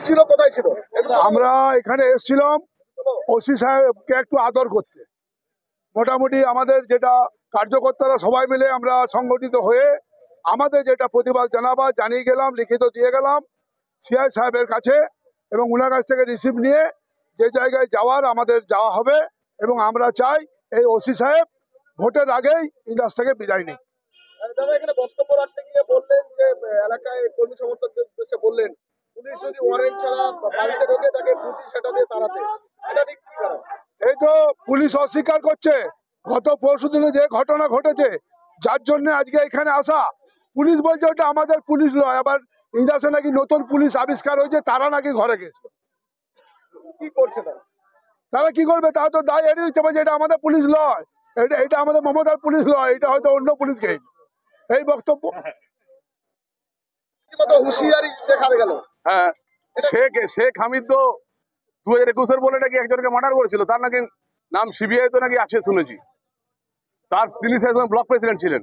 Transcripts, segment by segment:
ছিল কোথায় ছিল? আমরা এখানে এসেছিলাম ওসি সাহেবকে একটু আদর করতে। মোটামুটি আমাদের যেটা কার্যকর্তারা সবাই মিলে আমরা সংগঠিত হয়ে আমাদের যেটা প্রতিবাদ জানিয়ে গেলাম, লিখিত দিয়ে গেলাম সিআই সাহেবের কাছে, এবং ওনার কাছ থেকে রিসিভ নিয়ে যে জায়গায় যাওয়ার আমাদের যাওয়া হবে। এবং আমরা চাই এই ওসি সাহেব ভোটের আগেই ইন্দাস থেকে বিদায় নিই। দাদা এখানে বক্তব্য রাখতে গিয়ে বললেন যে এলাকায় কর্মী সমর্থকদের উদ্দেশ্যে বললেন পুলিশ যদি ওয়ারেন্ট ছাড়া বাড়িতে ঢোকে তাকে বুদ্ধি সেটা দিয়ে তাড়াতে, এটা ঠিক কি কারণ? এই তো পুলিশ অস্বীকার করছে। গত পরশুদিনে যে ঘটনা ঘটেছে, যার জন্য আজকে এখানে আসা, পুলিশ বলছে ওটা আমাদের পুলিশ নয়। আবার ইন্দাসে নাকি নতুন পুলিশ আবিষ্কার হয়েছে, তারা নাকি ঘরে গেছে। কি করছে তারা কি করবে? তারা তো দায় এড়িয়ে দিচ্ছে, বলছে এটা আমাদের পুলিশ নয়, এটা আমাদের মমতার পুলিশ নয়, এটা হয়তো অন্য পুলিশকে। এই বক্তব্য হুঁশিয়ারি দেখা গেল। হ্যাঁ, শেখ হামিদ তো 2021 বলে নাকি একজনকে মার্ডার করেছিল, তার নাকি নাম সিবিআই তো নাকি আছে শুনেছি। তিনি সেই সময় ব্লক প্রেসিডেন্ট ছিলেন,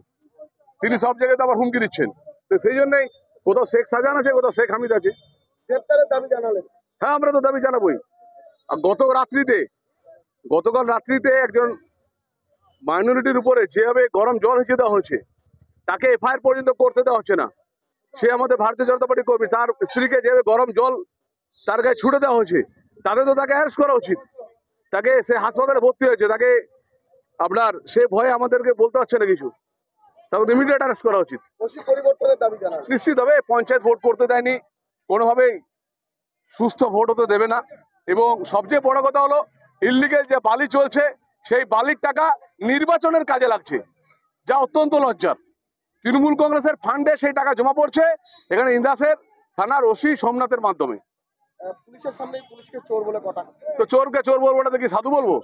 তিনি সব জায়গায় তো আবার হুমকি দিচ্ছেন। তো সেই জন্যই কোথাও শেখ শাহজাহান আছে, কোথাও শেখ হামিদ আছে। গ্রেপ্তারের দাবি জানালেন? হ্যাঁ, আমরা তো দাবি জানাবোই। আর গতকাল রাত্রিতে একজন মাইনরিটির উপরে যেভাবে গরম জল হেঁচে দেওয়া হয়েছে, তাকে এফআইআর পর্যন্ত করতে দেওয়া হচ্ছে না। সে আমাদের ভারতীয় জনতা পার্টি কর্মী, তার স্ত্রীকে যেভাবে গরম জল তার গায়ে ছুটে দেওয়া হয়েছে, তাতে তো তাকে অ্যারেস্ট করা উচিত। তাকে সে হাসপাতালে ভর্তি হয়েছে, তাকে আপনার সে ভয়ে আমাদেরকে বলতে পারছে না কিছু, তাকে ইমিডিয়েট অ্যারেস্ট করা উচিত। পরিবর্তনের দাবি জানান। নিশ্চিত হবে পঞ্চায়েত ভোট করতে দেয়নি, কোনোভাবেই সুস্থ ভোট হতে দেবে না। এবং সবচেয়ে বড় কথা হলো ইললিগেল যে বালি চলছে, সেই বালির টাকা নির্বাচনের কাজে লাগছে, যা অত্যন্ত লজ্জার। তৃণমূল কংগ্রেসের ফান্ডে সেই টাকা জমা পড়ছে এখানে ইন্দাসের থানার ওসি সোমনাথের মাধ্যমে। পুলিশের সামনে পুলিশকে চোর বলে কথা, তো চোরকে চোর বলবো না, কি সাধু বলবো?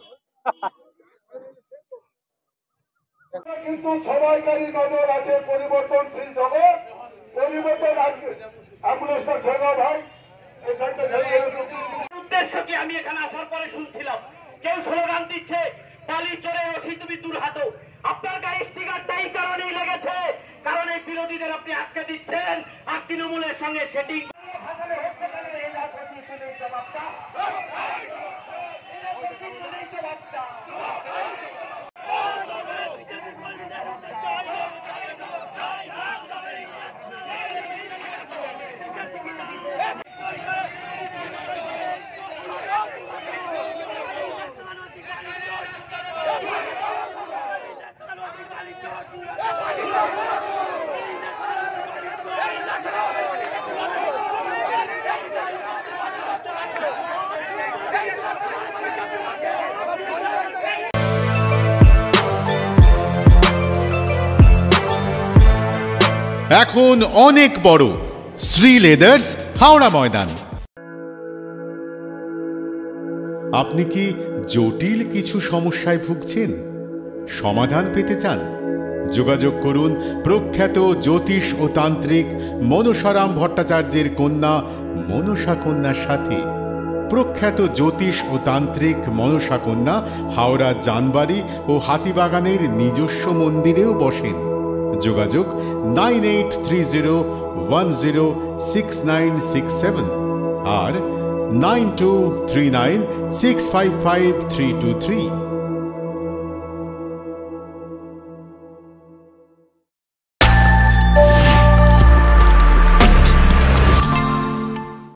কিন্তু সবাইকারই নজর আছে পরিবর্তনশীল জগৎ, পরিবর্তন আসবে। অ্যাম্বুলেন্সটা ছেড়ে ভাই, উদ্দেশ্য কি আমি এখানে আসার পরে শুনছিলাম কেউ স্লোগান দিচ্ছে বালি চোরে ওসি তুমি দূর হাঁটো। আপনার গায়ে স্টিকারটা এই কারণেই লেগেছে, কারণ এই বিরোধীদের আপনি আটকে দিচ্ছেন আর তৃণমূলের সঙ্গে সেটিং। এখন অনেক বড় শ্রী লেদার্স হাওড়া ময়দান। আপনি কি জটিল কিছু সমস্যায় ভুগছেন, সমাধান পেতে চান? যোগাযোগ করুন প্রখ্যাত জ্যোতিষ ও তান্ত্রিক মনসারাম ভট্টাচার্যের কন্যা মনসা কন্যার সাথে। প্রখ্যাত জ্যোতিষ ও তান্ত্রিক মনসা কন্যা হাওড়া জানবাড়ি ও হাতিবাগানের নিজস্ব মন্দিরেও বসেন। যোগাযোগ 9830106967 আর 9239655323।